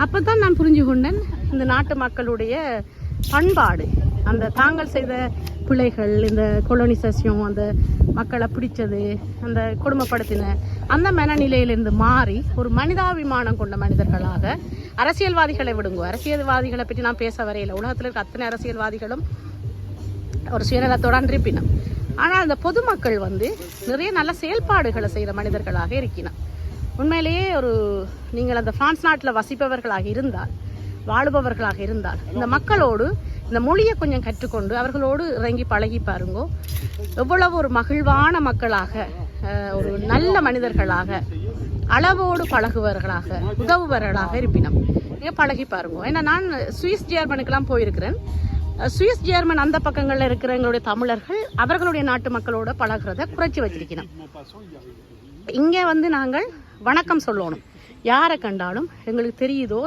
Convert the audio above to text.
அப்போ தான் நான் புரிஞ்சு கொண்டேன் இந்த நாட்டு மக்களுடைய பண்பாடு, அந்த தாங்கள் செய்த பிழைகள், இந்த கொலோனிசேஷன், அந்த மக்களை பிடிச்சது, அந்த கொடுமைப்படுத்தின அந்த மனநிலையிலிருந்து மாறி ஒரு மனிதாபிமானம் கொண்ட மனிதர்களாக, அரசியல்வாதிகளை விடுங்க, அரசியல்வாதிகளை பற்றி நான் பேச வரையில், உலகத்தில் இருக்க அத்தனை அரசியல்வாதிகளும் ஒரு சுயநலத்தோடு இருப்பினும், ஆனால் அந்த பொதுமக்கள் நிறைய நல்ல செயல்பாடுகளை செய்கிற மனிதர்களாக இருக்கினார். உண்மையிலேயே நீங்கள் அந்த பிரான்ஸ் நாட்டில் வசிப்பவர்களாக இருந்தால், வாழுபவர்களாக இருந்தால், இந்த மக்களோடு இந்த மொழியை கொஞ்சம் கற்றுக்கொண்டு அவர்களோடு இறங்கி பழகி பாருங்கோ. எவ்வளவு ஒரு மகிழ்வான மக்களாக, ஒரு நல்ல மனிதர்களாக, அளவோடு பழகுவர்களாக, உதவுபவர்களாக இருப்பினும் நீங்கள் பழகி பாருங்க. ஏன்னா நான் சுவிஸ் ஜெர்மனுக்கெல்லாம் போயிருக்கிறேன். சுவிஸ் ஜெர்மன் அந்த பக்கங்களில் இருக்கிற எங்களுடைய தமிழர்கள் அவர்களுடைய நாட்டு மக்களோட பழகிறத குறைச்சி வச்சிருக்கணும். இங்கே நாங்கள் வணக்கம் சொல்லணும். யாரை கண்டாலும் எங்களுக்கு தெரியுதோ